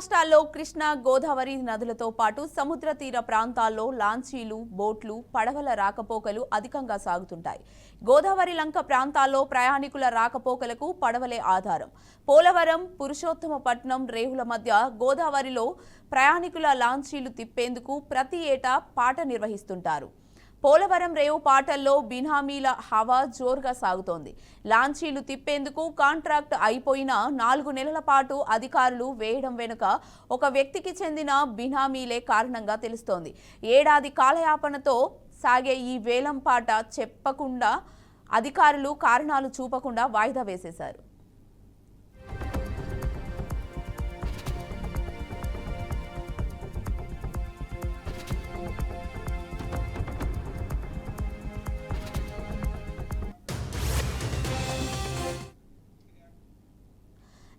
రాష్ట్రాల్లో కృష్ణా గోదావరి నదులతో పాటు సముద్ర తీర ప్రాంతాల్లో లాంచీలు బోట్లు పడవల రాకపోకలు అధికంగా సాగుతుంటాయి. గోదావరి లంక ప్రాంతాల్లో ప్రయాణికుల రాకపోకలకు పడవలే ఆధారం. పోలవరం పురుషోత్తమపట్నం రేవుల మధ్య గోదావరిలో ప్రయాణికుల లాంచీలు తిప్పేందుకు ప్రతి ఏటా పాట నిర్వహిస్తుంటారు. పోలవరం రేవు పాటల్లో బినామీల హవా జోరుగా సాగుతోంది. లాంచీలు తిప్పేందుకు కాంట్రాక్ట్ అయిపోయిన 4 నెలల పాటు అధికారులు వేయడం వెనుక ఒక వ్యక్తికి చెందిన బినామీలే కారణంగా తెలుస్తోంది. ఏడాది కాలయాపనతో సాగే ఈ వేలం పాట చెప్పకుండా అధికారులు కారణాలు చూపకుండా వాయిదా వేసేశారు.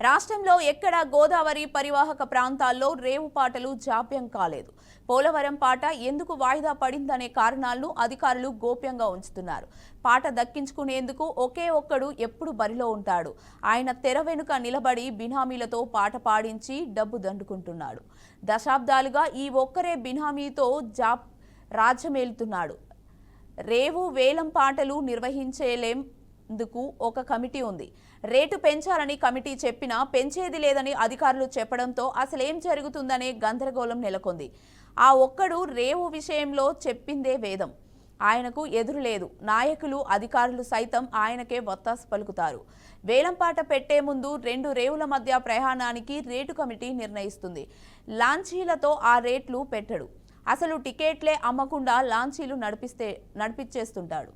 రాష్ట్రంలో ఎక్కడా గోదావరి పరివాహక ప్రాంతాల్లో రేవు పాటలు జాప్యం కాలేదు. పోలవరం పాట ఎందుకు వాయిదా పడిందనే కారణాలను అధికారులు గోప్యంగా ఉంచుతున్నారు. పాట దక్కించుకునేందుకు ఒకే ఒక్కడు ఎప్పుడు బరిలో ఉంటాడు. ఆయన తెర వెనుక నిలబడి బినామీలతో పాట పాడించి డబ్బు దండుకుంటున్నాడు. దశాబ్దాలుగా ఈ ఒక్కరే బినామీతో రాజ్యమేలుతున్నాడు. రేవు వేలం పాటలు నిర్వహించేందుకు ఒక కమిటీ ఉంది. రేటు పెంచాలని కమిటీ చెప్పినా పెంచేది లేదని అధికారులు చెప్పడంతో అసలేం జరుగుతుందనే గందరగోళం నెలకొంది. ఆ ఒక్కడు రేవు విషయంలో చెప్పిందే వేదం. ఆయనకు ఎదురులేదు. నాయకులు అధికారులు సైతం ఆయనకే వత్తాసు పలుకుతారు. వేలంపాట పెట్టే ముందు 2 రేవుల మధ్య ప్రయాణానికి రేటు కమిటీ నిర్ణయిస్తుంది. లాంచీలతో ఆ రేట్లు పెట్టడు. అసలు టికెట్లే అమ్మకుండా లాంచీలు నడిపించేస్తుంటాడు.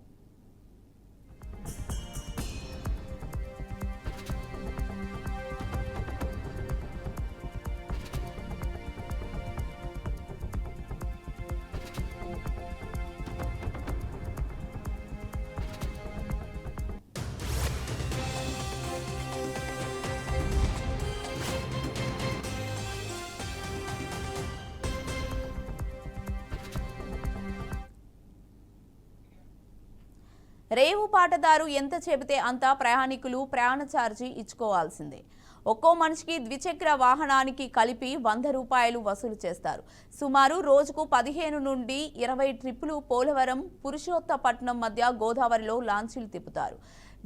రేవు పాటదారు ఎంత చెబితే అంత ప్రయాణికులు ప్రయాణ ఛార్జీ ఇచ్చుకోవాల్సిందే. ఒక్కో మనిషికి ద్విచక్ర వాహనానికి కలిపి 100 రూపాయలు వసూలు చేస్తారు. సుమారు రోజుకు 15 నుండి 20 ట్రిప్పులు పోలవరం పురుషోత్తపట్నం మధ్య గోదావరిలో లాంచీలు తిప్పుతారు.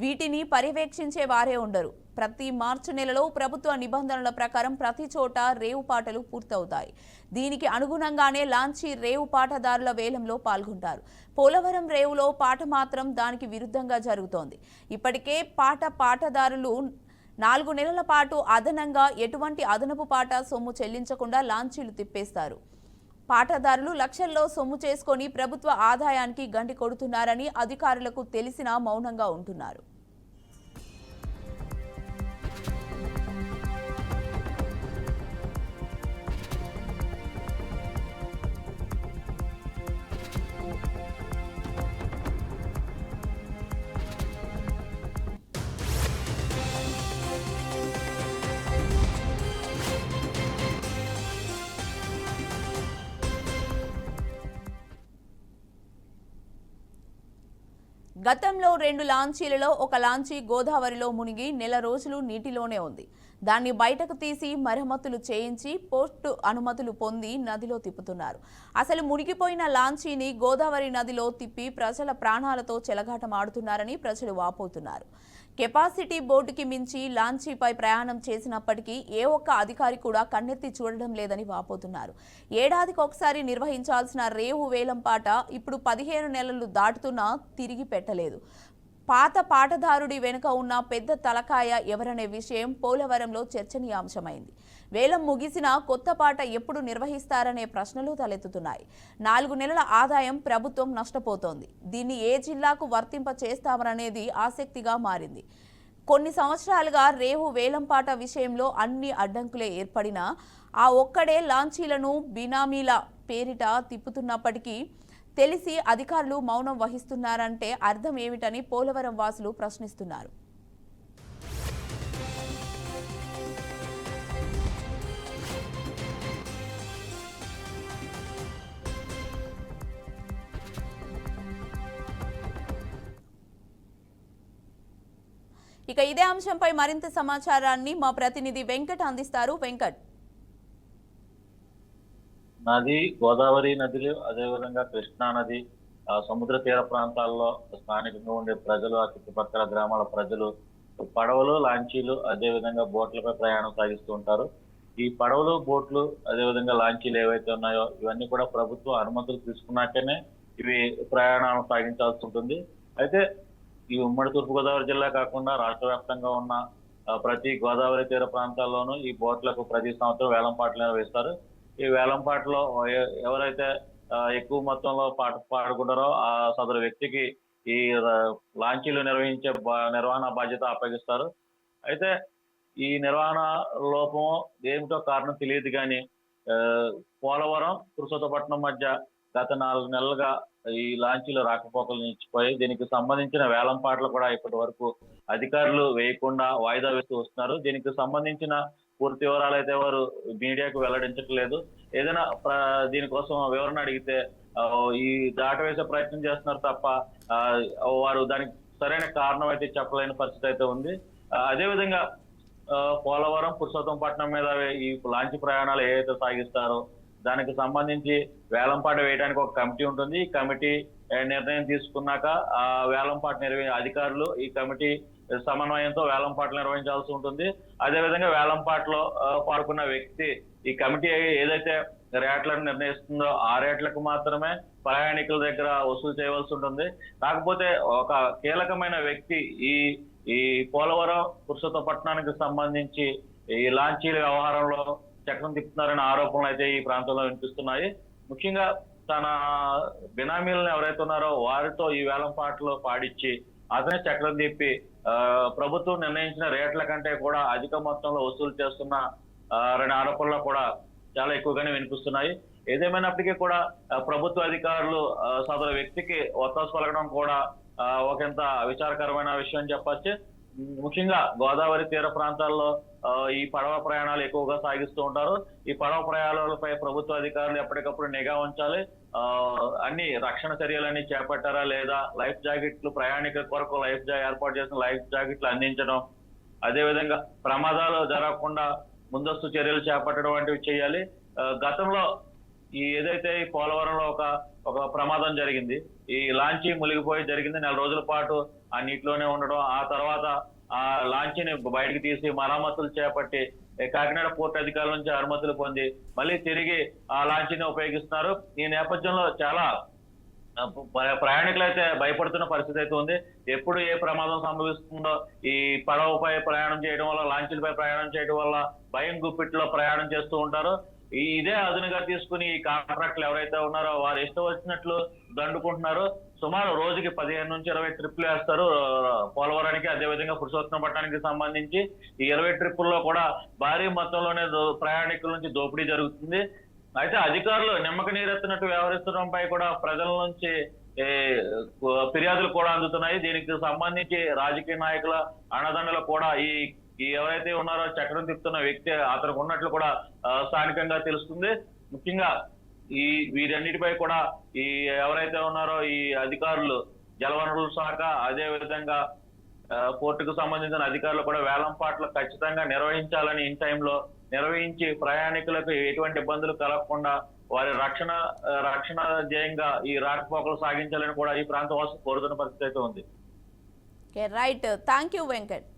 వీటిని పర్యవేక్షించే వారే ఉండరు. ప్రతి మార్చి నెలలో ప్రభుత్వ నిబంధనల ప్రకారం ప్రతి చోట రేవు పాటలు పూర్తవుతాయి. దీనికి అనుగుణంగానే లాంచీ రేవు పాటదారుల వేలంలో పాల్గొంటారు. పోలవరం రేవులో పాట మాత్రం దానికి విరుద్ధంగా జరుగుతోంది. ఇప్పటికే పాటదారులు 4 నెలల పాటు అదనంగా ఎటువంటి అదనపు పాట సొమ్ము చెల్లించకుండా లాంచీలు తిప్పేస్తారు. పాటదారులు లక్షల్లో సొమ్ము చేసుకొని ప్రభుత్వ ఆదాయానికి గండి కొడుతున్నారని అధికారులకు తెలిసినా మౌనంగా ఉంటున్నారు. గతంలో 2 లాంచీలలో ఒక లాంచీ గోదావరిలో మునిగి నెల రోజులు నీటిలోనే ఉంది. దాన్ని బయటకు తీసి మరమ్మతులు చేయించి పోర్టు అనుమతులు పొంది నదిలో తిప్పుతున్నారు. అసలు మునిగిపోయిన లాంచీని గోదావరి నదిలో తిప్పి ప్రజల ప్రాణాలతో చెలగాటమాడుతున్నారని ప్రజలు వాపోతున్నారు. కెపాసిటీ బోర్డుకి మించి లాంచీపై ప్రయాణం చేసినప్పటికీ ఏ ఒక్క అధికారి కూడా కన్నెత్తి చూడడం లేదని వాపోతున్నారు. ఏడాదికి ఒకసారి నిర్వహించాల్సిన రేవు వేలం పాట ఇప్పుడు 15 నెలలు దాటుతున్నా తిరిగి పెట్టలేదు. పాత పాటదారుడి వెనుక ఉన్న పెద్ద తలకాయ ఎవరనే విషయం పోలవరంలో చర్చనీయాంశమైంది. వేలం ముగిసిన కొత్త పాట ఎప్పుడు నిర్వహిస్తారనే ప్రశ్నలు తలెత్తుతున్నాయి. 4 నెలల ఆదాయం ప్రభుత్వం నష్టపోతోంది. దీన్ని ఏ జిల్లాకు వర్తింప చేస్తామనేది ఆసక్తిగా మారింది. కొన్ని సంవత్సరాలుగా రేవు వేలంపాట విషయంలో అన్ని అడ్డంకులే ఏర్పడినా ఆ ఒక్కడే లాంచీలను బినామీల పేరిట తిప్పుతున్నప్పటికీ తెలిసి అధికారులు మౌనం వహిస్తున్నారంటే అర్థం ఏమిటని పోలవరం వాసులు ప్రశ్నిస్తున్నారు. ఇక ఇదే అంశంపై మరింత సమాచారాన్ని మా ప్రతినిధి వెంకట్ అందిస్తారు. వెంకట్. నది గోదావరి నదులు అదేవిధంగా కృష్ణా నది సముద్ర తీర ప్రాంతాల్లో స్థానికంగా ఉండే ప్రజలు, ఆ చుట్టుపక్కల గ్రామాల ప్రజలు పడవలు, లాంచీలు అదేవిధంగా బోట్లపై ప్రయాణం సాగిస్తూ ఉంటారు. ఈ పడవలు, బోట్లు అదేవిధంగా లాంచీలు ఏవైతే ఉన్నాయో ఇవన్నీ కూడా ప్రభుత్వం అనుమతులు తీసుకున్నాకనే ఇవి ప్రయాణాలను సాగించాల్సి ఉంటుంది. అయితే ఈ ఉమ్మడి తూర్పుగోదావరి జిల్లా కాకుండా రాష్ట్ర వ్యాప్తంగా ఉన్న ప్రతి గోదావరి తీర ప్రాంతాల్లోనూ ఈ బోట్లకు ప్రతి సంవత్సరం వేలం పాటలు నిర్వహిస్తారు. ఈ వేలం పాటలో ఎవరైతే ఎక్కువ మొత్తంలో పాట పాడుకుంటారో ఆ సదరు వ్యక్తికి ఈ లాంచీలు నిర్వహించే నిర్వహణ బాధ్యత అప్పగిస్తారు. అయితే ఈ నిర్వహణ లోపం ఏమిటో కారణం తెలియదు కానీ పోలవరం, పురుషోత్తపట్నం మధ్య గత 4 నెలలుగా ఈ లాంచీలు రాకపోకలు నిలిచిపోయి దీనికి సంబంధించిన వేలం పాటలు కూడా ఇప్పటి వరకు అధికారులు వేయకుండా వాయిదా వేస్తూ వస్తున్నారు. దీనికి సంబంధించిన పూర్తి వివరాలు అయితే వారు మీడియాకు వెల్లడించట్లేదు. ఏదైనా దీనికోసం వివరణ అడిగితే ఈ దాటవేసే ప్రయత్నం చేస్తున్నారు తప్ప వారు దానికి సరైన కారణం అయితే చెప్పలేని పరిస్థితి అయితే ఉంది. అదేవిధంగా పోలవరం, పురుషోత్తంపట్నం మీద ఈ లాంచీ ప్రయాణాలు ఏవైతే సాగిస్తారో దానికి సంబంధించి వేలంపాట వేయడానికి ఒక కమిటీ ఉంటుంది. ఈ కమిటీ నిర్ణయం తీసుకున్నాక ఆ వేలంపాట అధికారులు ఈ కమిటీ సమన్వయంతో వేలంపాటలు నిర్వహించాల్సి ఉంటుంది. అదేవిధంగా వేలంపాటలో పాల్గొన్న వ్యక్తి ఈ కమిటీ ఏదైతే రేట్లను నిర్ణయిస్తుందో ఆ రేట్లకు మాత్రమే ప్రయాణికుల దగ్గర వసూలు చేయవలసి ఉంటుంది. కాకపోతే ఒక కీలకమైన వ్యక్తి ఈ ఈ పోలవరం, పురుషోత్తపట్నానికి సంబంధించి ఈ లాంచీల వ్యవహారంలో చక్రం తిప్పుతున్నారనే ఆరోపణలు అయితే ఈ ప్రాంతంలో వినిపిస్తున్నాయి. ముఖ్యంగా తన బినామీలను ఎవరైతే ఉన్నారో వారితో ఈ వేలం పాటలు పాడించి అతనే చక్రం తిప్పి ప్రభుత్వం నిర్ణయించిన రేట్ల కంటే కూడా అధిక మొత్తంలో వసూలు చేస్తున్న రెండు ఆరోపణలు కూడా చాలా ఎక్కువగానే వినిపిస్తున్నాయి. ఏదేమైనప్పటికీ కూడా ప్రభుత్వ అధికారులు సదరు వ్యక్తికి ఒత్తాసు పలకడం కూడా ఒకంత విచారకరమైన విషయం చెప్పచ్చు. ముఖ్యంగా గోదావరి తీర ప్రాంతాల్లో ఈ పడవ ప్రయాణాలు ఎక్కువగా సాగిస్తూ ఉంటారు. ఈ పడవ ప్రయాణాలపై ప్రభుత్వ అధికారులు ఎప్పటికప్పుడు నిఘా ఉంచాలి. అన్ని రక్షణ చర్యలన్నీ చేపట్టారా లేదా, లైఫ్ జాకెట్లు ప్రయాణికుల కొరకు ఏర్పాటు చేసిన లైఫ్ జాకెట్లు అందించడం, అదేవిధంగా ప్రమాదాలు జరగకుండా ముందస్తు చర్యలు చేపట్టడం వంటివి చేయాలి. గతంలో ఈ ఏదైతే ఈ పోలవరంలో ఒక ప్రమాదం జరిగింది, ఈ లాంచీ మునిగిపోయి జరిగింది. 4 రోజుల పాటు ఆ నీటిలోనే ఉండడం, ఆ తర్వాత ఆ లాంచీని బయటకు తీసి మరమ్మతులు చేపట్టి కాకినాడ పోర్టు అధికారుల నుంచి అనుమతులు పొంది మళ్ళీ తిరిగి ఆ లాంచీని ఉపయోగిస్తున్నారు. ఈ నేపథ్యంలో చాలా ప్రయాణికులు అయితే భయపడుతున్న పరిస్థితి అయితే ఉంది. ఎప్పుడు ఏ ప్రమాదం సంభవిస్తుందో ఈ పడవపై ప్రయాణం చేయడం వల్ల, లాంచీలపై ప్రయాణం చేయడం వల్ల భయం గుప్పిట్లో ప్రయాణం చేస్తూ ఉంటారు. ఇదే అదునుగా తీసుకుని ఈ కాంట్రాక్టులు ఎవరైతే ఉన్నారో వారు ఇష్టం వచ్చినట్లు దండుకుంటున్నారు. సుమారు రోజుకి 15 నుంచి 20 ట్రిప్పులు వేస్తారు పోలవరానికి. అదేవిధంగా పురుషోత్తపట్నానికి సంబంధించి ఈ 20 ట్రిప్పుల్లో కూడా భారీ మొత్తంలోనే ప్రయాణికుల నుంచి దోపిడీ జరుగుతుంది. అయితే అధికారులు నిమ్మక నీరెత్తినట్టు వ్యవహరిస్తుండడంపై కూడా ప్రజల నుంచి ఫిర్యాదులు కూడా అందుతున్నాయి. దీనికి సంబంధించి రాజకీయ నాయకుల అండదండలు కూడా ఈ ఎవరైతే ఉన్నారో చక్రం తిప్పుతున్న వ్యక్తి అతనికి ఉన్నట్లు కూడా స్థానికంగా తెలుస్తుంది. ముఖ్యంగా ఈ వీరన్నిటిపై కూడా ఈ ఎవరైతే ఉన్నారో ఈ అధికారులు, జలవనరుల శాఖ అదే విధంగా పోర్టుకు సంబంధించిన అధికారులు కూడా వేలం పాటలు ఖచ్చితంగా నిర్వహించాలని ఇన్ టైంలో నిర్వహించి ప్రయాణికులకు ఎటువంటి ఇబ్బందులు కలగకుండా వారి రక్షణ ధ్యేయంగా ఈ రాకపోకలు సాగించాలని కూడా ఈ ప్రాంత వాసులు కోరుతున్న పరిస్థితి అయితే ఉంది. Right, thank you Venkat.